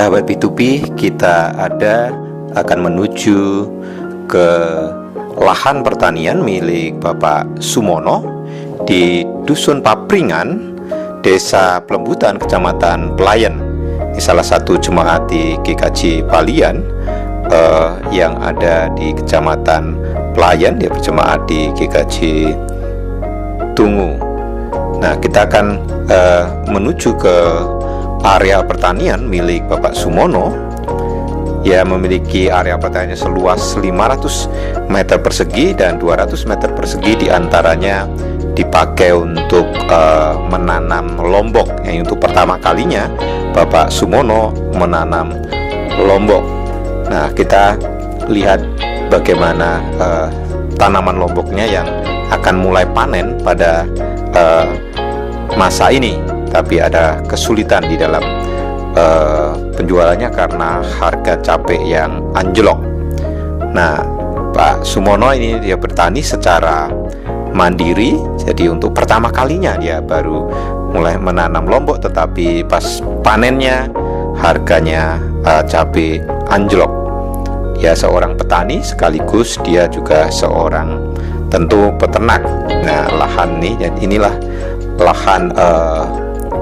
Sahabat P2P, kita akan menuju ke lahan pertanian milik Bapak Sumono di Dusun Papringan, Desa Plembutan, Kecamatan Pelayan. Ini salah satu jemaat di GKJ Palian yang ada di Kecamatan Pelayan. Dia berjemaat di GKJ Tungu. Nah, kita akan menuju ke area pertanian milik Bapak Sumono. Ia memiliki area pertanian seluas 500 meter persegi dan 200 meter persegi diantaranya dipakai untuk menanam lombok. Yang untuk pertama kalinya Bapak Sumono menanam lombok. Nah, kita lihat bagaimana tanaman lomboknya yang akan mulai panen pada masa ini. Tapi ada kesulitan di dalam penjualannya karena harga cabai yang anjlok. Nah, Pak Sumono ini dia bertani secara mandiri. Jadi untuk pertama kalinya dia baru mulai menanam lombok, tetapi pas panennya harganya cabai anjlok. Ya, seorang petani sekaligus dia juga seorang tentu peternak. Nah, lahan inilah lahan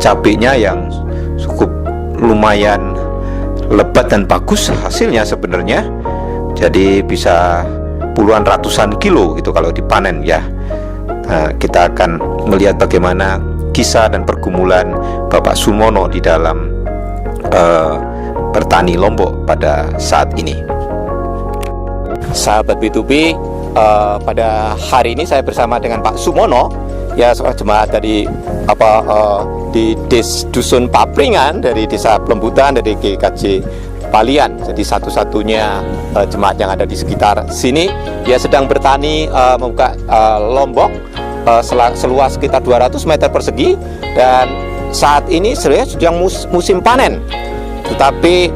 cabenya yang cukup lumayan lebat dan bagus hasilnya sebenarnya. Jadi bisa puluhan ratusan kilo itu kalau dipanen ya. Nah, kita akan melihat bagaimana kisah dan pergumulan Bapak Sumono di dalam bertani lombok pada saat ini. Sahabat B2B, pada hari ini saya bersama dengan Pak Sumono, ya, seorang jemaat dari di Dusun Papringan dari Desa Plembutan dari GKJ Palian. Jadi satu-satunya jemaat yang ada di sekitar sini. Dia sedang bertani membuka lombok seluas sekitar 200 meter persegi, dan saat ini sebenarnya sedang musim panen. Tetapi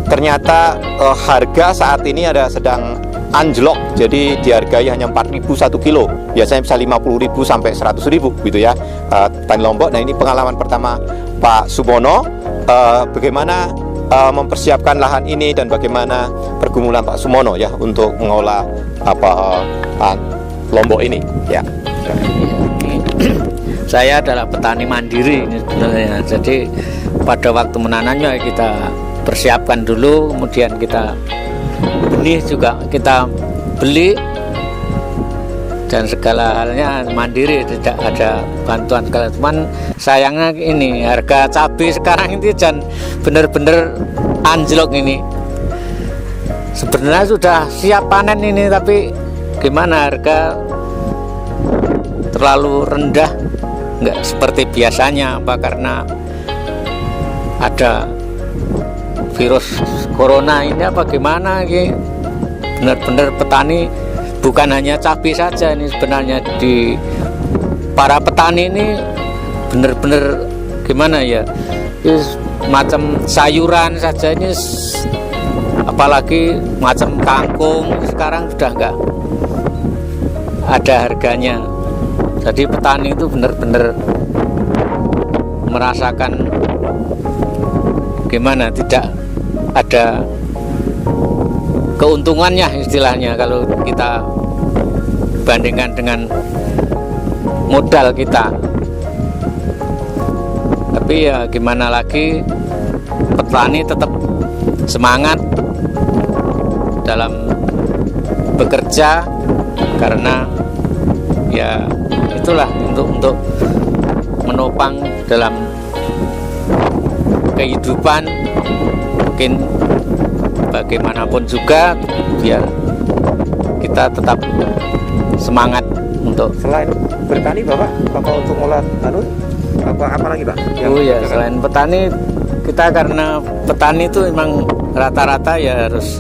ternyata harga saat ini sedang anjlok, jadi dihargai hanya 4.000 1 kilo. Biasanya bisa 50.000 sampai 100.000 gitu ya, petani lombok. Nah, ini pengalaman pertama Pak Sumono, bagaimana mempersiapkan lahan ini dan bagaimana pergumulan Pak Sumono ya untuk mengolah lombok ini ya. Saya adalah petani mandiri ini sebenarnya. Jadi pada waktu menanamnya kita persiapkan dulu, kemudian kita benih juga kita beli, dan segala halnya mandiri, tidak ada bantuan segala. Cuman sayangnya ini harga cabai sekarang ini dan benar-benar anjlok ini. Sebenarnya sudah siap panen ini, tapi gimana harga terlalu rendah, nggak seperti biasanya. Apa karena ada virus corona ini apa gimana ini? Benar-benar petani bukan hanya cabai saja ini, sebenarnya di para petani ini benar-benar gimana ya, ini macam sayuran saja ini, apalagi macam kangkung sekarang sudah enggak ada harganya. Jadi petani itu benar-benar merasakan gimana, tidak ada keuntungannya istilahnya kalau kita bandingkan dengan modal kita. Tapi ya gimana lagi, petani tetap semangat dalam bekerja karena ya itulah untuk menopang dalam kehidupan. Mungkin bagaimanapun juga biar kita tetap semangat untuk. Selain bertani Bapak untuk ngolah apa lagi Pak? Oh ya, selain petani, kita karena petani itu memang rata-rata ya harus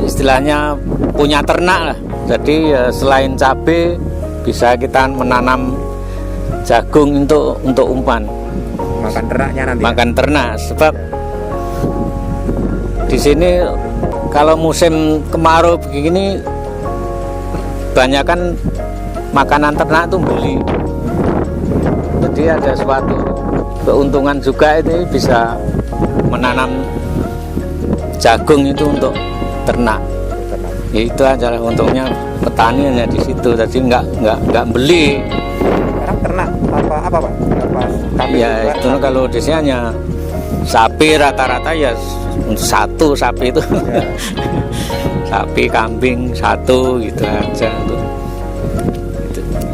istilahnya punya ternak lah. Jadi ya selain cabai bisa kita menanam jagung untuk umpan. Makan ternaknya nanti. Makan ternak, sebab di sini kalau musim kemarau begini banyak kan makanan ternak tuh beli. Jadi ada suatu keuntungan juga itu bisa menanam jagung itu untuk ternak. Ya, itu aja untungnya petani hanya di situ. Jadi nggak beli. Sekarang ternak apa Pak? Kambing Ya juga, itu kalau di sini hanya sapi rata-rata ya satu sapi itu. Ya. Sapi kambing satu gitu aja. Gitu.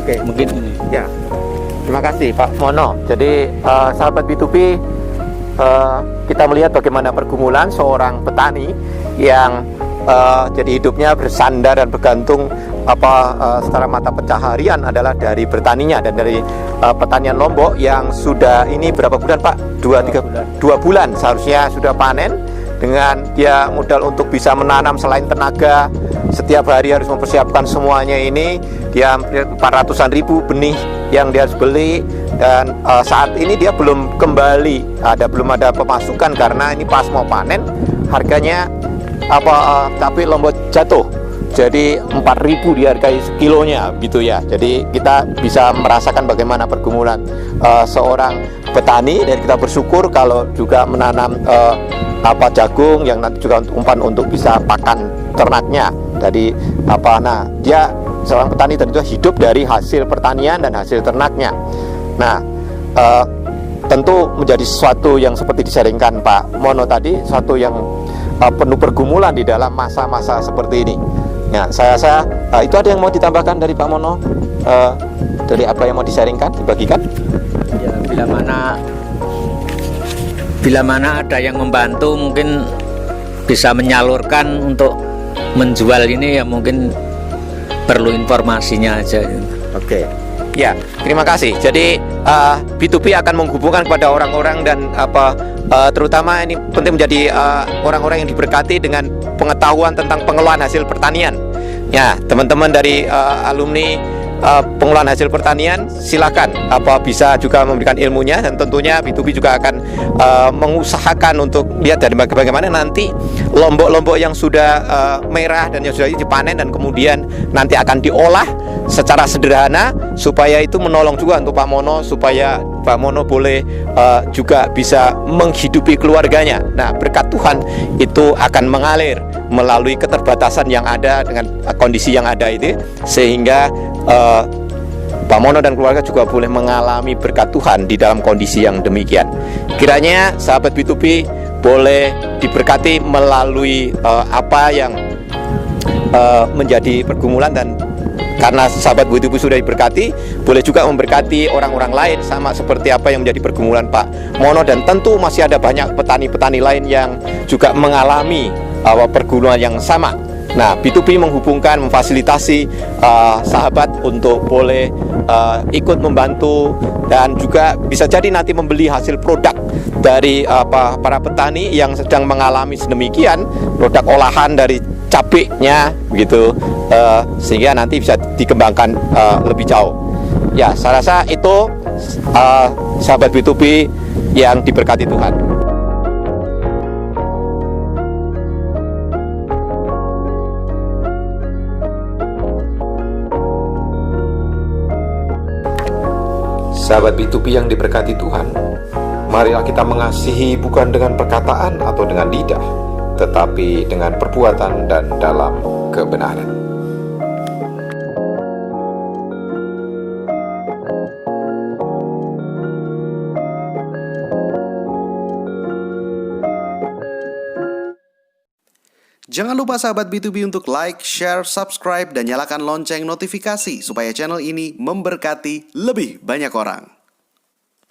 Oke. Mungkin ini. Ya, terima kasih Pak Mono. Jadi sahabat B2B, kita melihat bagaimana pergumulan seorang petani yang jadi hidupnya bersandar dan bergantung secara mata pencaharian adalah dari bertaninya dan dari pertanian Lombok yang sudah ini berapa bulan Pak? 2 bulan seharusnya sudah panen. Dengan dia modal untuk bisa menanam selain tenaga, setiap hari harus mempersiapkan semuanya ini, dia 400-an ribu benih yang dia harus beli, dan saat ini dia belum kembali, belum ada pemasukan karena ini pas mau panen harganya cabai Lombok jatuh. Jadi 4.000 dihargai sekilonya gitu ya. Jadi kita bisa merasakan bagaimana pergumulan seorang petani, dan kita bersyukur kalau juga menanam jagung yang nanti juga umpan untuk bisa pakan ternaknya. Jadi dia seorang petani tentu hidup dari hasil pertanian dan hasil ternaknya. Nah, tentu menjadi sesuatu yang seperti disaringkan Pak Mono tadi, sesuatu yang penuh pergumulan di dalam masa-masa seperti ini. Ya, saya itu ada yang mau ditambahkan dari Pak Mono, dari apa yang mau disaringkan, dibagikan? Ya, bila mana ada yang membantu mungkin bisa menyalurkan untuk menjual ini, ya mungkin perlu informasinya aja. Oke. Ya, terima kasih. Jadi B2B akan menghubungkan kepada orang-orang dan terutama ini penting menjadi orang-orang yang diberkati dengan pengetahuan tentang pengelolaan hasil pertanian. Ya, teman-teman dari alumni pengelolaan hasil pertanian, silakan bisa juga memberikan ilmunya, dan tentunya B2B juga akan mengusahakan untuk lihat dari bagaimana nanti lombok-lombok yang sudah merah dan yang sudah dipanen dan kemudian nanti akan diolah secara sederhana supaya itu menolong juga untuk Pak Mono, supaya Pak Mono boleh juga bisa menghidupi keluarganya. Nah, berkat Tuhan itu akan mengalir melalui keterbatasan yang ada dengan kondisi yang ada itu, sehingga Pak Mono dan keluarga juga boleh mengalami berkat Tuhan di dalam kondisi yang demikian. Kiranya sahabat B2B boleh diberkati melalui apa yang menjadi pergumulan, dan karena sahabat B2B sudah diberkati, boleh juga memberkati orang-orang lain sama seperti apa yang menjadi pergumulan Pak Mono, dan tentu masih ada banyak petani-petani lain yang juga mengalami pergumulan yang sama. Nah, B2B menghubungkan, memfasilitasi sahabat untuk boleh ikut membantu, dan juga bisa jadi nanti membeli hasil produk dari para petani yang sedang mengalami sedemikian, produk olahan dari cabenya begitu, sehingga nanti bisa dikembangkan lebih jauh. Ya, saya rasa itu sahabat B2B yang diberkati Tuhan. Sahabat B2B yang diberkati Tuhan, marilah kita mengasihi bukan dengan perkataan atau dengan lidah, tetapi dengan perbuatan dan dalam kebenaran. Jangan lupa sahabat B2B untuk like, share, subscribe, dan nyalakan lonceng notifikasi supaya channel ini memberkati lebih banyak orang.